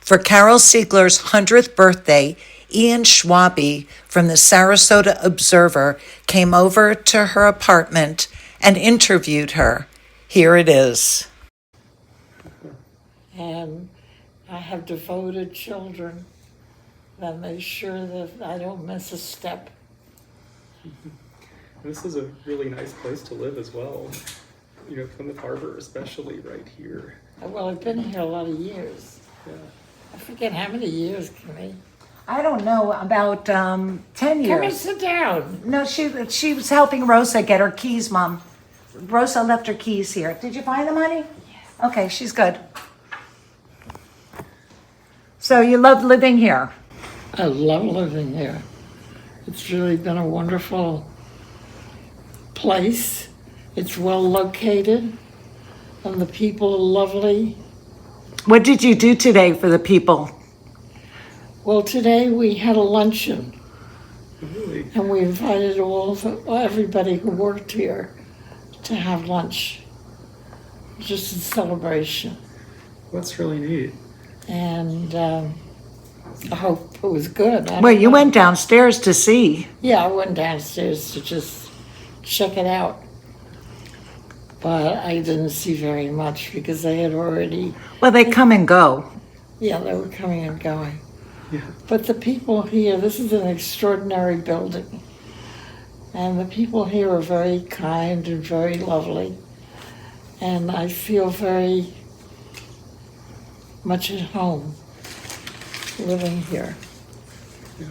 For Carol Siegler's 100th birthday, Ian Schwaby from the Sarasota Observer came over to her apartment and interviewed her. Here it is. And I have devoted children that make sure that I don't miss a step. This is a really nice place to live as well. You know, Plymouth Harbor especially right here. Well, I've been here a lot of years. Yeah. I forget how many years, Kimmy. I don't know, about 10 years. Come and sit down. No, she was helping Rosa get her keys, Mom. Rosa left her keys here. Did you find them, honey? Yes. Okay, she's good. So you love living here? I love living here. It's really been a wonderful place. It's well located, and the people are lovely. What did you do today for the people? Well, today we had a luncheon, Really? and we invited everybody who worked here to have lunch, just in celebration. That's really neat. And I hope it was good. Well, you went downstairs to see. Yeah, I went downstairs to just check it out. But I didn't see very much because they had already, Well, they come and go. yeah, they were coming and going. Yeah. But the people here, this is an extraordinary building. And the people here are very kind and very lovely. And I feel very much at home living here. Yeah.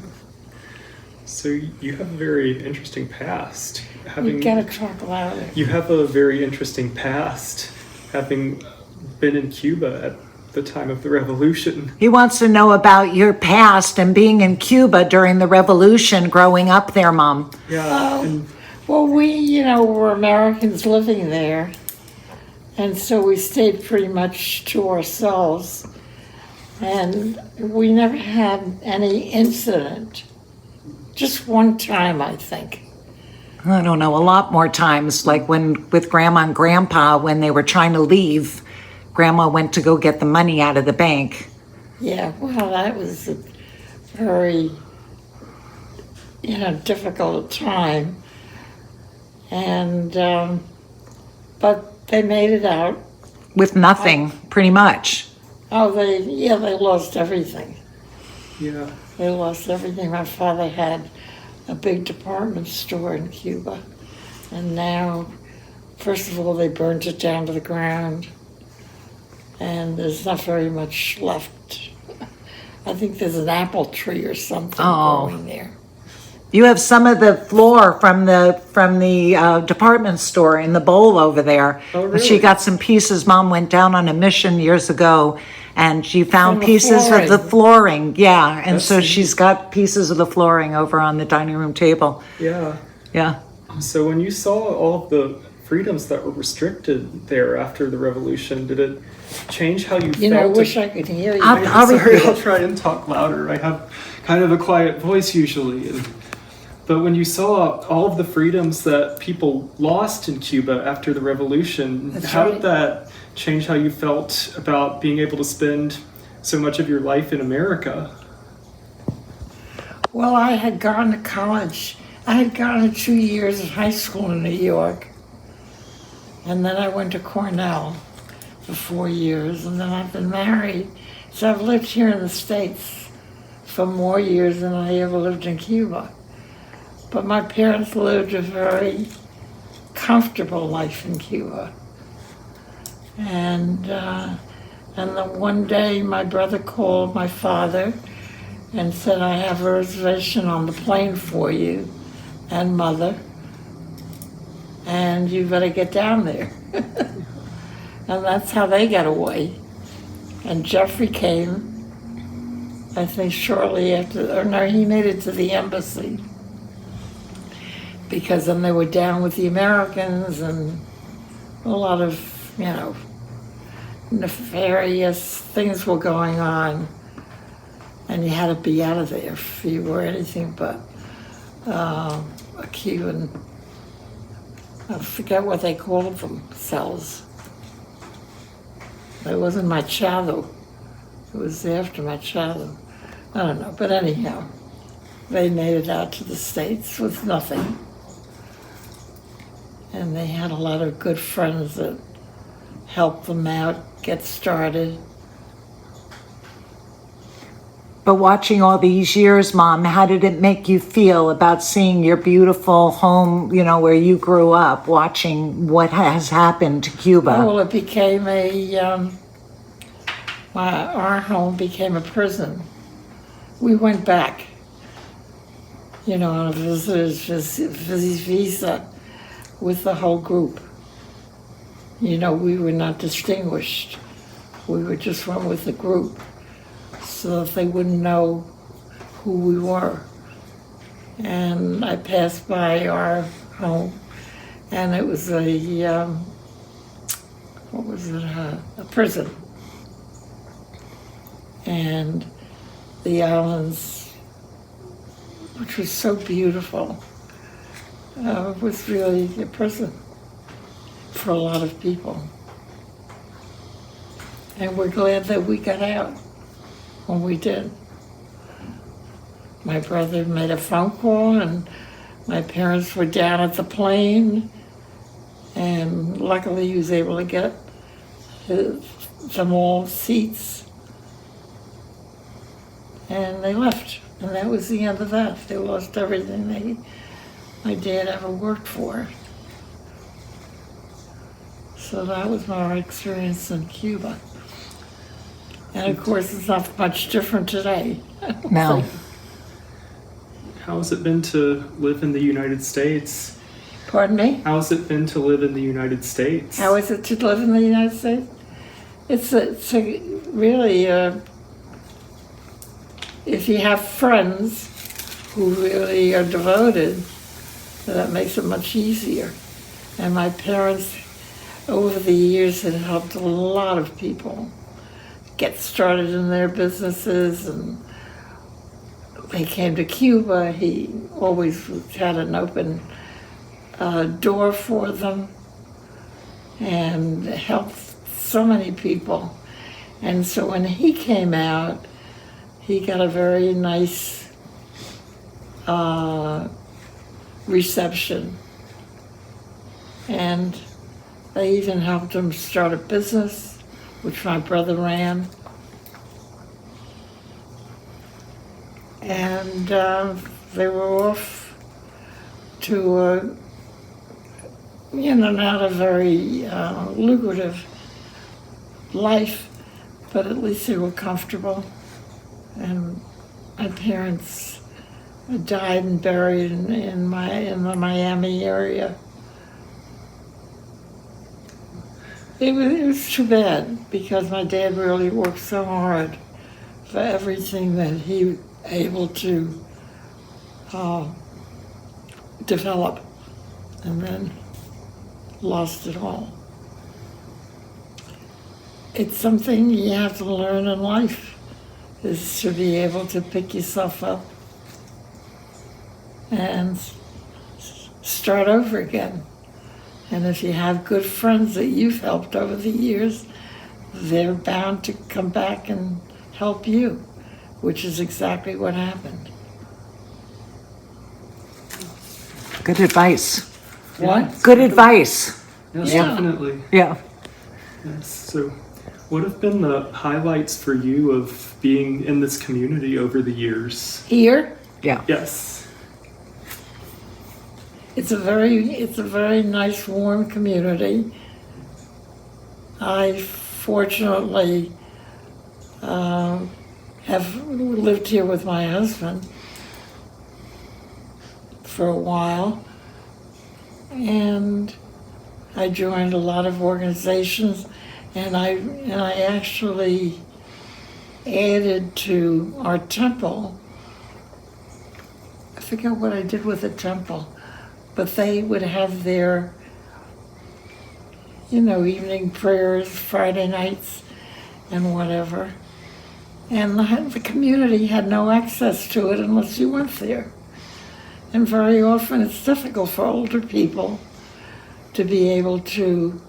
So you have a very interesting past. You gotta talk louder. You have a very interesting past, having been in Cuba at the time of the revolution. He wants to know about your past and being in Cuba during the revolution, growing up there, Mom. Yeah. And Well, we, were Americans living there. And so we stayed pretty much to ourselves. And we never had any incident. Just one time, I think. I don't know, a lot more times, like when with Grandma and Grandpa, when they were trying to leave, Grandma went to go get the money out of the bank. Yeah, well, that was a very, difficult time. And, but they made it out. With nothing, pretty much. Oh, they lost everything. yeah. They lost everything. My father had a big department store in Cuba. And now, first of all, they burned it down to the ground. And there's not very much left. I think there's an apple tree or something growing there. You have some of the floor from the department store in the bowl over there. Oh, really? She got some pieces. Mom went down on a mission years ago, and she found From the pieces of the flooring. flooring. Yeah, and That's so neat. she's got pieces of the flooring over on the dining room table. Yeah. Yeah. So when you saw all of the freedoms that were restricted there after the revolution, did it change how you felt? I wish I could hear you. I'll Sorry, repeat I'll it. try and talk louder. I have kind of a quiet voice usually. But when you saw all of the freedoms that people lost in Cuba after the revolution, That's how right. did that change how you felt about being able to spend so much of your life in America? Well, I had gone to college. I had gone to 2 years of high school in New York. And then I went to Cornell for 4 years. And then I've been married. So I've lived here in the States for more years than I ever lived in Cuba. But my parents lived a very comfortable life in Cuba. And then one day my brother called my father and said, I have a reservation on the plane for you and mother, and you better get down there. And that's how they got away. And Jeffrey came, I think shortly after, or no, he made it to the embassy. Because then they were down with the Americans and a lot of, nefarious things were going on. And you had to be out of there if you were anything but a Cuban, I forget what they called themselves. It wasn't Machado. It was after my childhood. I don't know, but anyhow, they made it out to the States with nothing. And they had a lot of good friends that helped them out get started. But watching all these years, Mom, how did it make you feel about seeing your beautiful home, where you grew up, watching what has happened to Cuba? Well, it became our home became a prison. We went back, on a visitor's visa with the whole group. We were not distinguished. We were just went with the group so that they wouldn't know who we were. And I passed by our home, and it was a prison. And the islands, which was so beautiful, was really a prison for a lot of people. And we're glad that we got out when we did. My brother made a phone call, and my parents were down at the plane, and luckily he was able to get them all seats, and they left. And that was the end of that. They lost everything my dad ever worked for. So that was my experience in Cuba. And of course, it's not much different today. No. How has it been to live in the United States? Pardon me? How has it been to live in the United States? How is it to live in the United States? It's really, if you have friends who really are devoted, that makes it much easier. And my parents, over the years, had helped a lot of people get started in their businesses, and they came to Cuba. He always had an open door for them and helped so many people. And so when he came out, he got a very nice reception. And they even helped him start a business, which my brother ran. And they were off to, not a very lucrative life, but at least they were comfortable. And my parents died and buried in the Miami area. It was too bad, because my dad really worked so hard for everything that he was able to develop, and then lost it all. It's something you have to learn in life, is to be able to pick yourself up and start over again. And if you have good friends that you've helped over the years, they're bound to come back and help you, which is exactly what happened. Good advice. What? Good advice. Yes, Yeah. definitely. Yeah. Yes. So, what have been the highlights for you of being in this community over the years? Here, Yeah. Yes. it's a very nice, warm community. I fortunately have lived here with my husband for a while, and I joined a lot of organizations, and I actually added to our temple. I forget what I did with the temple, but they would have their, evening prayers, Friday nights, and whatever. And the community had no access to it unless you went there. And very often it's difficult for older people to be able to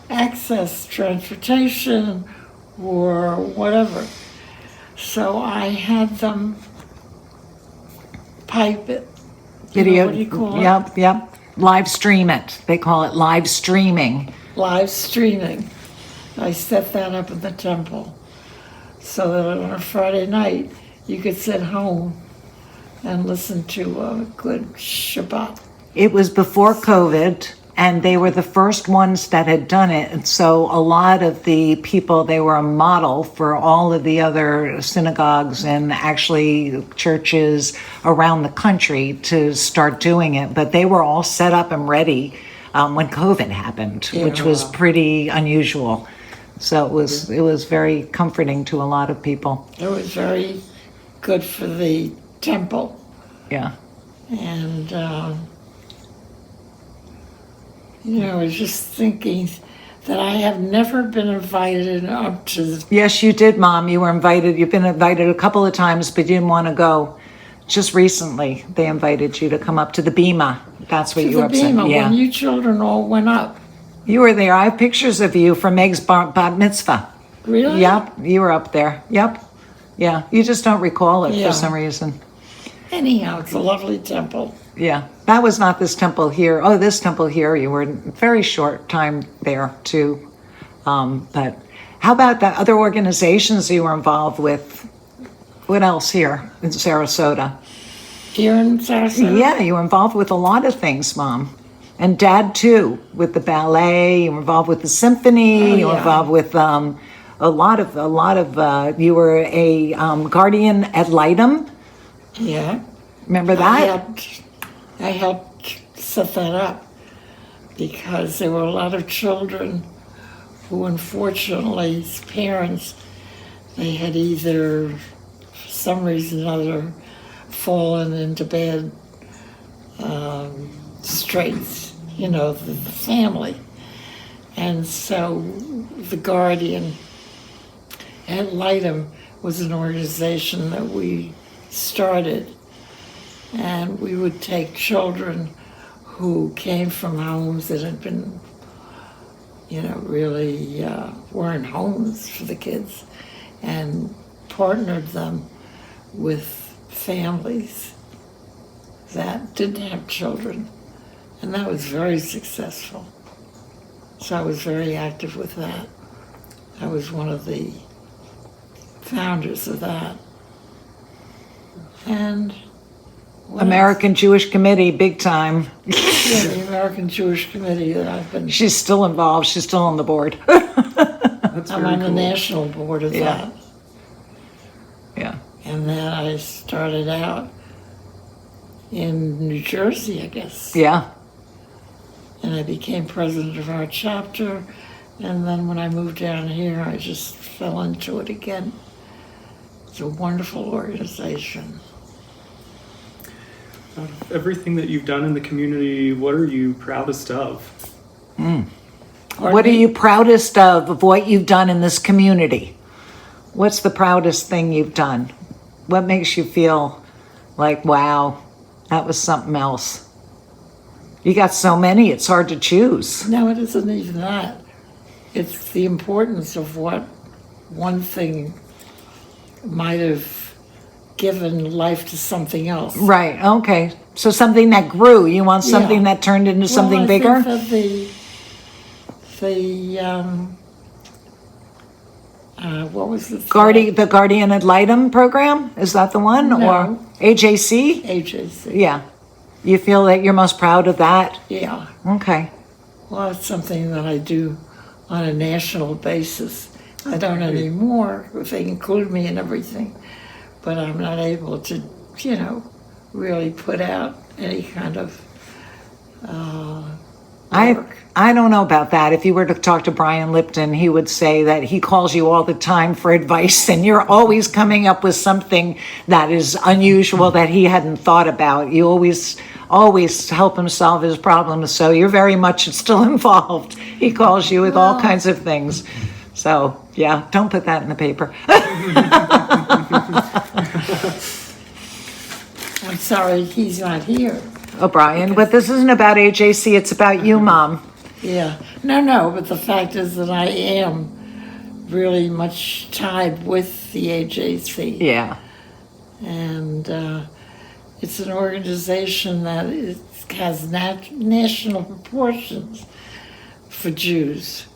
access transportation or whatever. So I had them pipe it. Video. What do you call it? Yep. Live stream it. They call it live streaming. Live streaming. I set that up in the temple so that on a Friday night you could sit home and listen to a good Shabbat. It was before COVID, and they were the first ones that had done it. And so a lot of the people, they were a model for all of the other synagogues and actually churches around the country to start doing it. But they were all set up and ready when COVID happened, which was pretty unusual. So it was very comforting to a lot of people. It was very good for the temple. Yeah. And, I was just thinking that I have never been invited up to the... Yes, you did, Mom. You were invited. You've been invited a couple of times, but you didn't want to go. Just recently, they invited you to come up to the Bema. That's what you were upset. Yeah. When you children all went up. You were there. I have pictures of you from Meg's bat mitzvah. Really? Yep, you were up there. Yep. Yeah, you just don't recall it for some reason. Anyhow, it's a lovely temple. Yeah, that was not this temple here. Oh, this temple here, you were a very short time there too. But how about the other organizations you were involved with? What else here in Sarasota? Here in Sarasota? Yeah, you were involved with a lot of things, Mom. And Dad too, with the ballet. You were involved with the symphony. You were involved with a lot of. You were a guardian ad litem. Yeah. Remember that? I helped set that up because there were a lot of children who, unfortunately, as parents, they had either, for some reason or other, fallen into bad straits, the family. And so the Guardian ad litem was an organization that we started, and we would take children who came from homes that had been, really weren't homes for the kids, and partnered them with families that didn't have children, and that was very successful. So I was very active with that. I was one of the founders of that. And American Jewish Committee, big time. Yeah, the American Jewish Committee that I've been... She's still involved. She's still on the board. I'm on the national board of that. Yeah. And then I started out in New Jersey, I guess. Yeah. And I became president of our chapter. And then when I moved down here, I just fell into it again. It's a wonderful organization. Out of everything that you've done in the community, what are you proudest of? What are you proudest of what you've done in this community? What's the proudest thing you've done? What makes you feel like, wow, that was something else? You got so many, it's hard to choose. No, it isn't even that. It's the importance of what one thing might have given life to something else. Right, okay. So something that grew. You want something that turned into something bigger? I think that what was the the Guardian Ad Litem program? Is that the one? No. Or AJC? AJC. Yeah. You feel that you're most proud of that? Yeah. Okay. Well, it's something that I do on a national basis. I don't anymore, if they include me in everything. But I'm not able to, really put out any kind of work. I don't know about that. If you were to talk to Brian Lipton, he would say that he calls you all the time for advice, and you're always coming up with something that is unusual that he hadn't thought about. You always help him solve his problems, so you're very much still involved. He calls you with all kinds of things. So, yeah, don't put that in the paper. I'm sorry he's not here. O'Brien, but this isn't about AJC, it's about you, Mom. Yeah. No, but the fact is that I am really much tied with the AJC. Yeah. And it's an organization that has national proportions for Jews.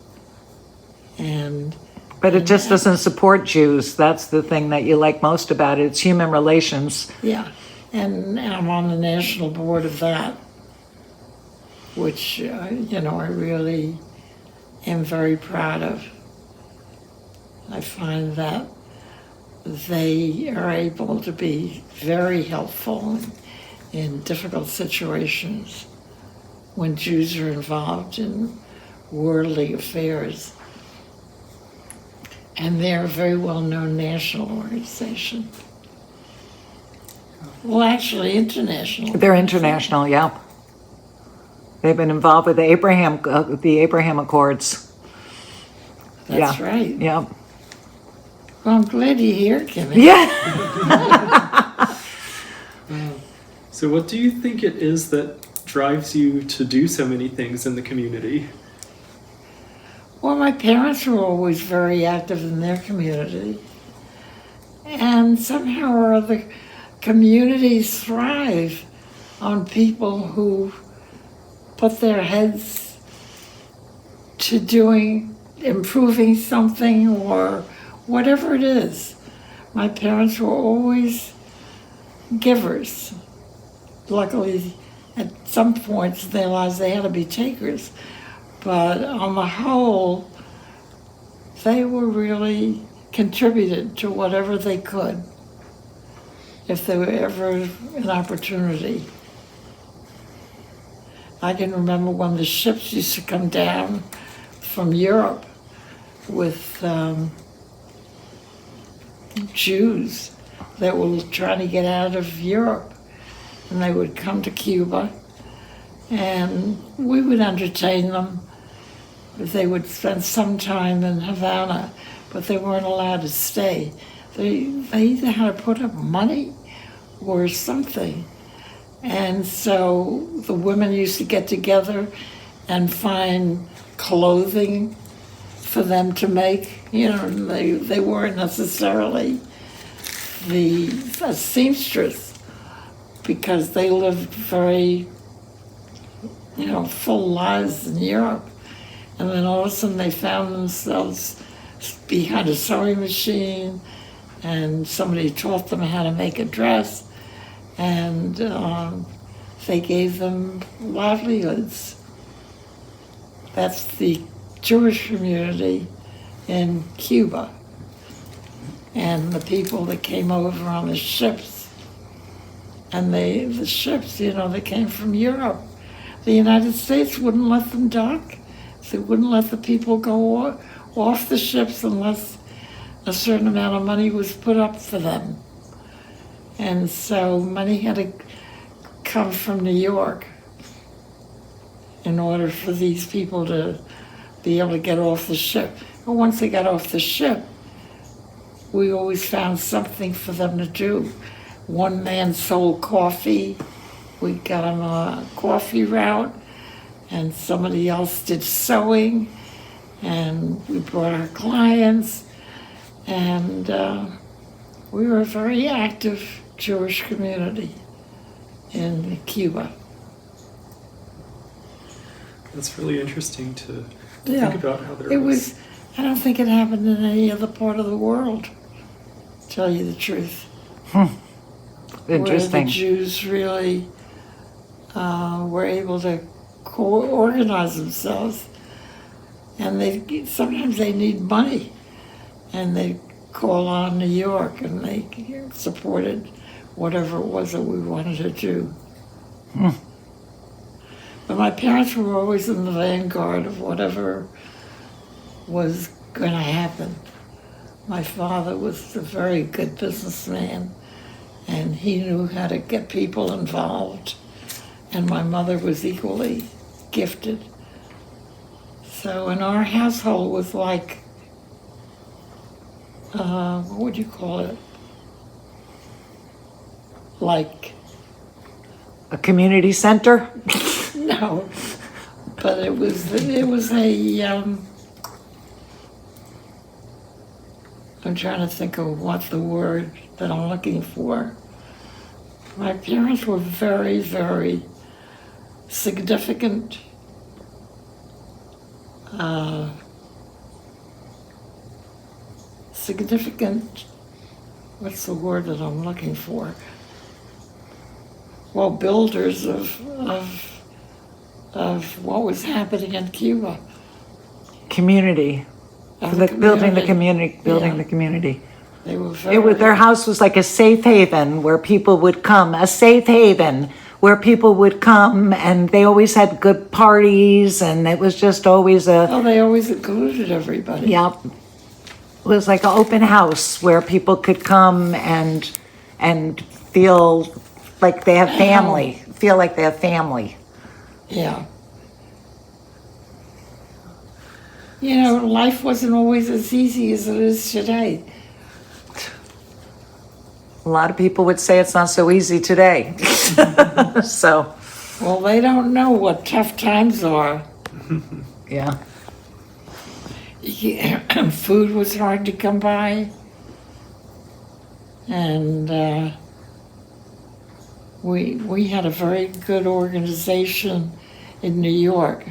But it just doesn't support Jews. That's the thing that you like most about it. It's human relations. Yeah, and I'm on the national board of that, which, I really am very proud of. I find that they are able to be very helpful in difficult situations when Jews are involved in worldly affairs. And they're a very well-known national organization. Well, actually, international. They're international, yeah. They've been involved with the Abraham Accords. That's right. Yeah. Well, I'm glad you're here, Kimmy. Yeah. So what do you think it is that drives you to do so many things in the community? Well, my parents were always very active in their community. And somehow or other, communities thrive on people who put their heads to improving something or whatever it is. My parents were always givers. Luckily, at some points in their lives, they had to be takers. But on the whole, they were really contributed to whatever they could, if there were ever an opportunity. I can remember when the ships used to come down from Europe with Jews that were trying to get out of Europe, and they would come to Cuba, and we would entertain them. They would spend some time in Havana, but they weren't allowed to stay. They either had to put up money or something. And so the women used to get together and find clothing for them to make. They weren't necessarily a seamstress, because they lived very, full lives in Europe. And then all of a sudden they found themselves behind a sewing machine, and somebody taught them how to make a dress, and they gave them livelihoods. That's the Jewish community in Cuba. And the people that came over on the ships, and the ships, they came from Europe. The United States wouldn't let them dock. They wouldn't let the people go off the ships unless a certain amount of money was put up for them. And so money had to come from New York in order for these people to be able to get off the ship. But once they got off the ship, we always found something for them to do. One man sold coffee. We got him a coffee route, and somebody else did sewing, and we brought our clients, and we were a very active Jewish community in Cuba. That's really interesting to Yeah. think about how there It was, I don't think it happened in any other part of the world, to tell you the truth. Where the Interesting. Jews really were able to organize themselves, and sometimes they need money, and they call on New York, and they supported whatever it was that we wanted to do. But my parents were always in the vanguard of whatever was going to happen. My father was a very good businessman, and he knew how to get people involved, and my mother was equally gifted. So in our household was like, what would you call it? Like, A community center? no, but it was I'm trying to think of what the word that I'm looking for. My parents were very, very significant. Significant, what's the word that I'm looking for? Well, builders of what was happening in Cuba. Community. Of Building the community. They were Their house was like a safe haven where people would come, and they always had good parties, and it was just always they always included everybody. yeah, it was like an open house where people could come and feel like they have family, Yeah. Life wasn't always as easy as it is today. A lot of people would say it's not so easy today. So, Well, they don't know what tough times are. yeah. Food was hard to come by. And we had a very good organization in New York,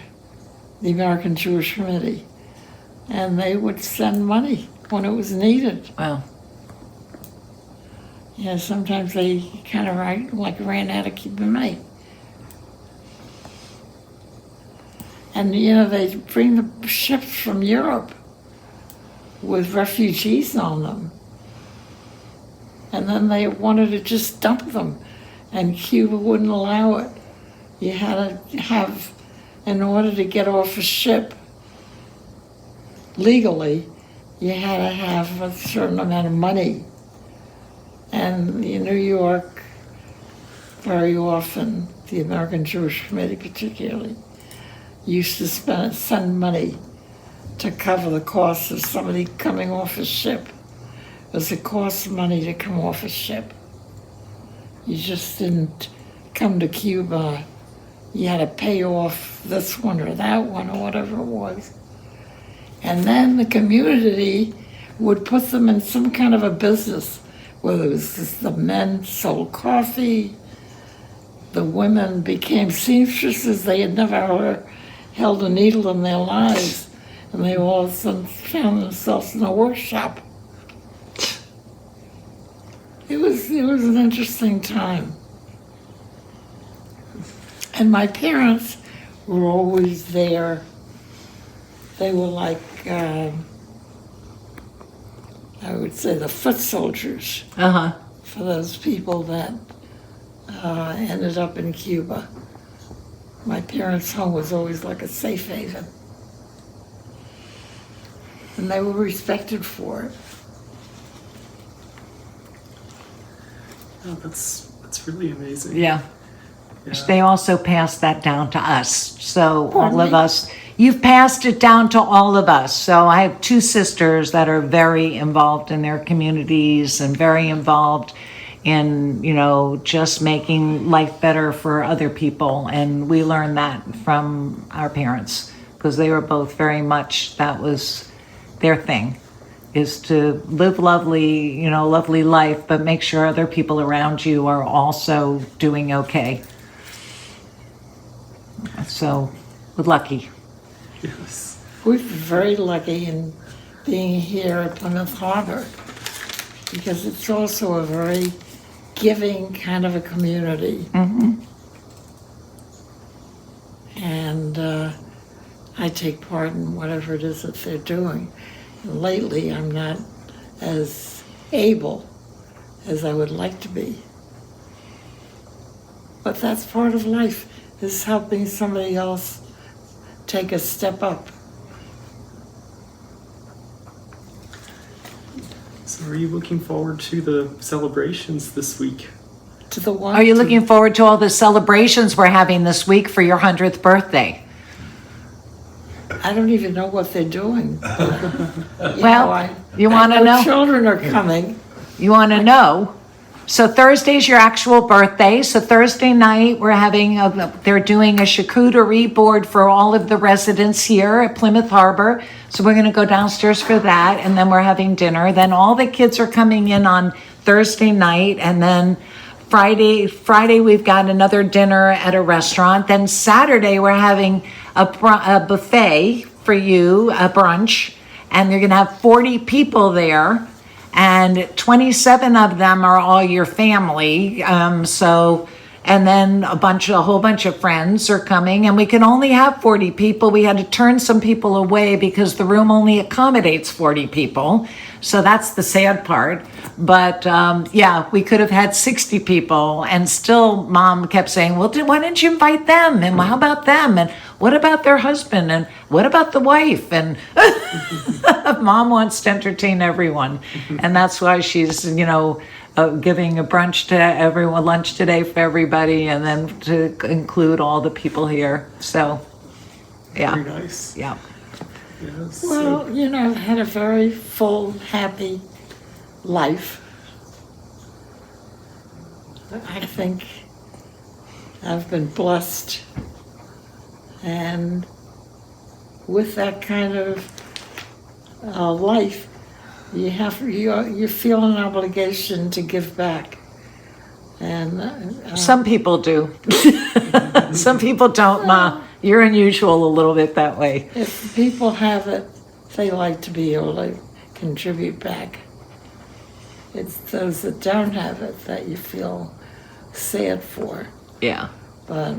the American Jewish Committee. And they would send money when it was needed. Wow. Yeah, sometimes they kind of ran out of keeping money. And they bring the ships from Europe with refugees on them. And then they wanted to just dump them, and Cuba wouldn't allow it. You had to have, in order to get off a ship legally, you had to have a certain amount of money. And in New York, very often, the American Jewish Committee particularly, used to send money to cover the cost of somebody coming off a ship. Because it costs money to come off a ship. You just didn't come to Cuba. You had to pay off this one or that one or whatever it was. And then the community would put them in some kind of a business, whether it was just the men sold coffee, the women became seamstresses. They had never held a needle in their lives, and they all of a sudden found themselves in a workshop. It was an interesting time. And my parents were always there. They were like, I would say, the foot soldiers for those people that ended up in Cuba. My parents' home was always like a safe haven. And they were respected for it. Oh, that's really amazing. Yeah. Yeah. They also passed that down to us. So Pardon all of me? us, you've passed it down to all of us. So I have two sisters that are very involved in their communities and very involved in, just making life better for other people. And we learned that from our parents because they were both very much, that was their thing, is to live lovely life, but make sure other people around you are also doing okay. So, we're lucky. Yes. We've been very lucky in being here at Plymouth Harbor because it's also a very giving kind of a community. Mm-hmm. And I take part in whatever it is that they're doing. And lately, I'm not as able as I would like to be. But that's part of life, is helping somebody else take a step up. So are you looking forward to the celebrations this week? To the one. Are you looking forward to all the celebrations we're having this week for your 100th birthday? I don't even know what they're doing. You want to know? Children are coming. You want to know? So Thursday's your actual birthday. So Thursday night, they're doing a charcuterie board for all of the residents here at Plymouth Harbor. So we're going to go downstairs for that, and then we're having dinner. Then all the kids are coming in on Thursday night, and then Friday we've got another dinner at a restaurant. Then Saturday we're having a buffet for you, a brunch, and you're going to have 40 people there. And 27 of them are all your family. And then a whole bunch of friends are coming, and we can only have 40 people. We had to turn some people away because the room only accommodates 40 people. So that's the sad part. But we could have had 60 people, and still Mom kept saying, well, why didn't you invite them? And how about them? And what about their husband? And what about the wife? And Mom wants to entertain everyone. And that's why she's, giving a brunch to everyone, lunch today for everybody, and then to include all the people here. So, yeah. Very nice. Yeah. Yes. Well, I've had a very full, happy life. I think I've been blessed, and with that kind of life, you feel an obligation to give back. And some people do. Some people don't, Ma. You're unusual a little bit that way. If people have it, they like to be able to contribute back. It's those that don't have it that you feel sad for. Yeah. But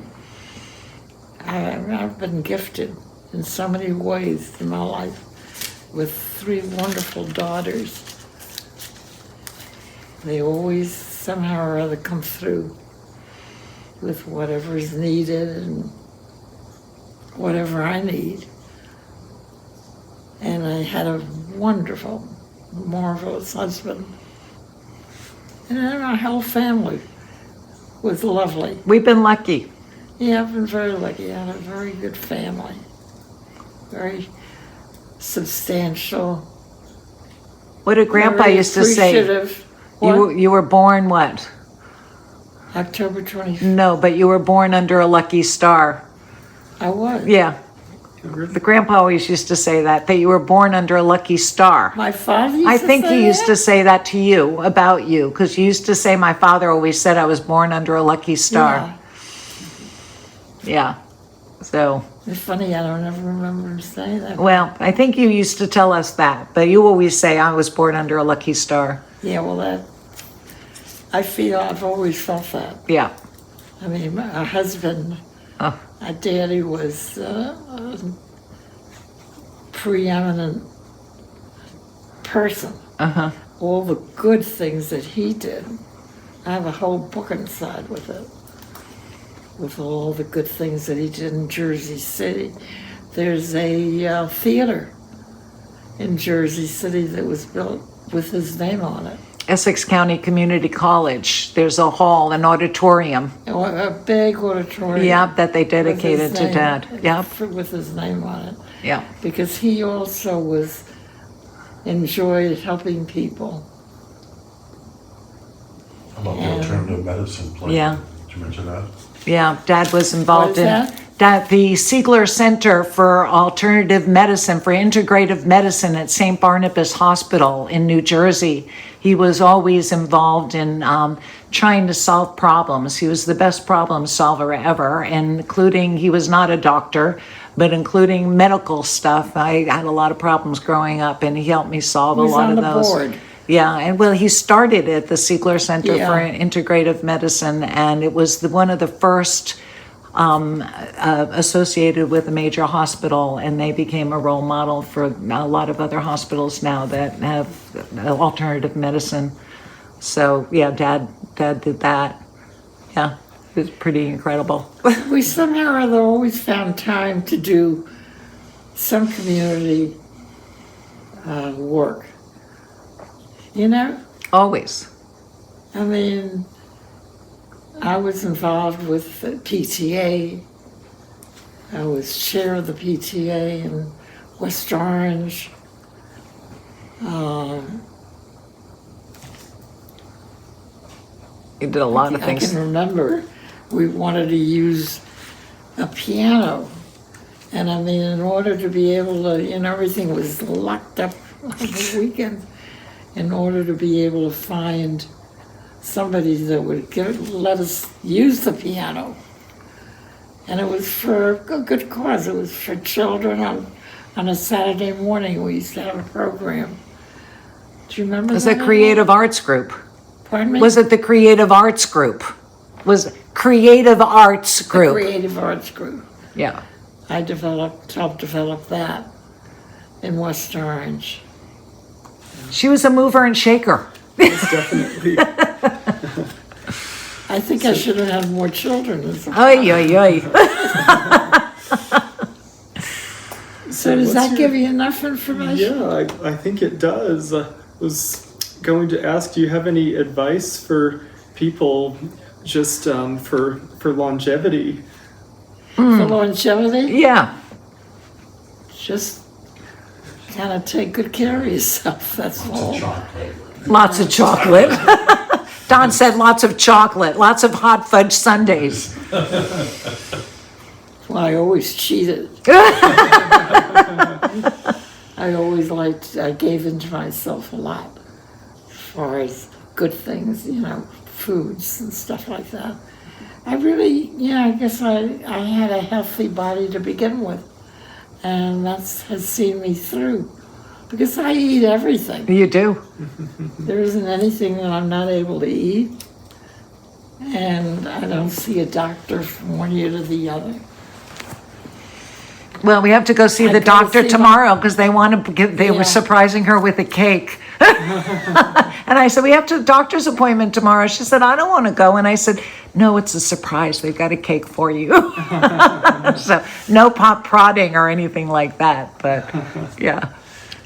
I've been gifted in so many ways in my life with 3 wonderful daughters. They always somehow or other come through with whatever is needed and whatever I need. And I had a wonderful, marvelous husband. And then our whole family was lovely. We've been lucky. Yeah, I've been very lucky. I had a very good family. Very substantial. What did Grandpa very used to say? appreciative. What? You were born what? October 25th. No, but you were born under a lucky star. I was. Yeah. The grandpa always used to say that you were born under a lucky star. My father used I to think say he used that? to say that to you, about you, because you used to say my father always said I was born under a lucky star. Yeah. So, It's funny, I don't ever remember him saying that. well, I think you used to tell us that, but you always say I was born under a lucky star. Yeah, well, I feel I've always felt that. Yeah. I mean, my husband, Oh. my daddy was a preeminent person. Uh-huh. All the good things that he did. I have a whole book inside with it, with all the good things that he did in Jersey City. There's a theater in Jersey City that was built with his name on it. Essex County Community College. There's a hall, an auditorium. A big auditorium. Yeah, that they with his dedicated to name- Dad. Yeah. With his name on it. Yeah. Because he also enjoyed helping people. How about the alternative medicine plan? Yeah. Did you mention that? Yeah, Dad was involved What is in that? the Siegler Center for Alternative Medicine, for Integrative Medicine at St. Barnabas Hospital in New Jersey. He was always involved in trying to solve problems. He was the best problem solver ever, including, he was not a doctor, but including medical stuff. I had a lot of problems growing up, and he helped me solve a He's lot on of the those. board. Yeah, and well, he started at the Siegler Center Yeah. for Integrative Medicine, and it was one of the first associated with a major hospital, and they became a role model for a lot of other hospitals now that have alternative medicine. So yeah, Dad did that. Yeah, it was pretty incredible. We somehow or other always found time to do some community work. You know? Always. I mean, I was involved with the PTA. I was chair of the PTA in West Orange. You did a lot of I things. can remember we wanted to use a piano. And I mean, in order to be able to, everything was locked up on the weekend. In order to be able to find somebody that would let us use the piano. And it was for a good cause. It was for children on a Saturday morning. We used to have a program. Do you remember It was that? a creative arts group. Pardon me? Was it the creative arts group? Was creative arts group? Creative Arts Group. Yeah. I helped develop that in West Orange. She was a mover and shaker. It's definitely. I think I should have had more children. Oy, oy, oy. So does what's that your- give you enough information? Yeah, I think it does. I was going to ask, do you have any advice for people just for longevity? For longevity, Yeah. just kind of take good care of yourself, that's all. Chocolate. Lots of chocolate. Don said lots of chocolate, lots of hot fudge sundaes. Well, I always cheated. I always I gave into myself a lot as far as good things, foods and stuff like that. I really, I guess I had a healthy body to begin with, and has seen me through. Because I eat everything. You do. There isn't anything that I'm not able to eat, and I don't see a doctor from one year to the other. Well, we have to go see I the gotta doctor see tomorrow because they want to give. They Yeah. were surprising her with a cake. And I said, we have a doctor's appointment tomorrow. She said, I don't want to go. And I said, no, it's a surprise. They've got a cake for you. So no pop prodding or anything like that. But yeah.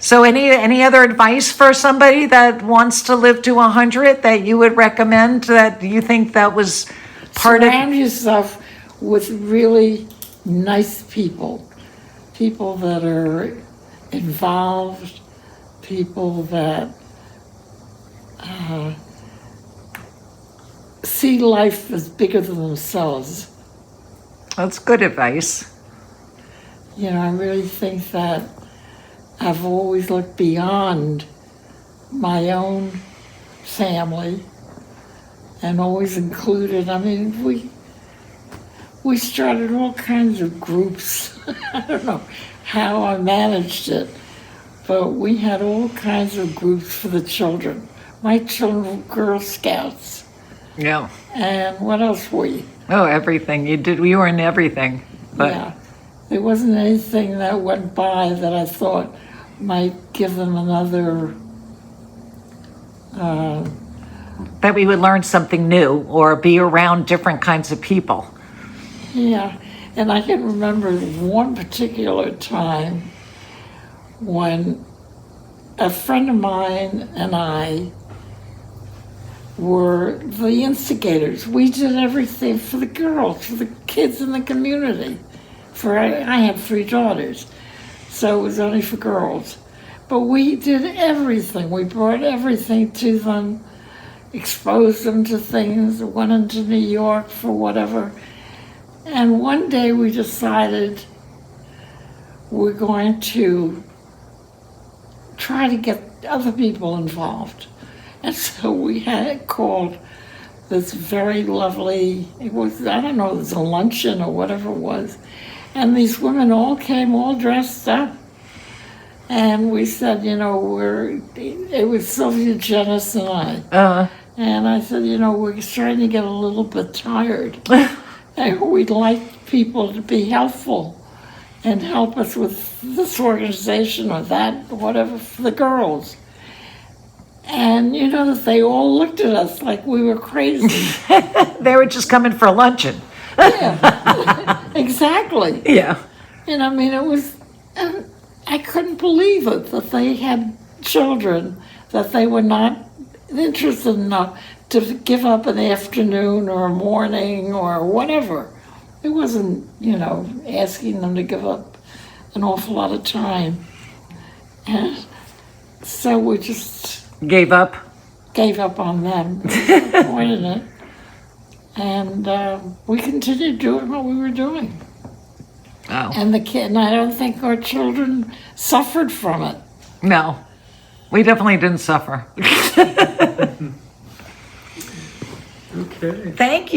So any other advice for somebody that wants to live to 100 that you would recommend, that you think that was part Surround of? yourself with really nice people. People that are involved, people that see life as bigger than themselves. That's good advice. I really think that I've always looked beyond my own family and always included, we started all kinds of groups. I don't know how I managed it, but we had all kinds of groups for the children. My children were Girl Scouts. Yeah. And what else were you? Oh, everything. You were in everything. But Yeah. There wasn't anything that went by that I thought might give them another, that we would learn something new or be around different kinds of people. yeah. And I can remember one particular time when a friend of mine and I were the instigators. We did everything for the girls, for the kids in the community. I had 3 daughters, so it was only for girls. But we did everything. We brought everything to them, exposed them to things, went into New York for whatever. And one day we decided we're going to try to get other people involved. And so we had called this very lovely, it was, I don't know, it was a luncheon or whatever it was. And these women all came all dressed up. And we said, it was Sylvia, Janice, and I. And I said, we're starting to get a little bit tired. And we'd like people to be helpful and help us with this organization or that, whatever, for the girls. And they all looked at us like we were crazy. They were just coming for luncheon. Yeah, exactly. Yeah. And it was, I couldn't believe it that they had children, that they were not interested enough to give up an afternoon or a morning or whatever. It wasn't, asking them to give up an awful lot of time. And so we just Gave up. gave up on them. Disappointed in it. And we continued doing what we were doing. Oh, And and I don't think our children suffered from it. no. We definitely didn't suffer. Okay. Thank you.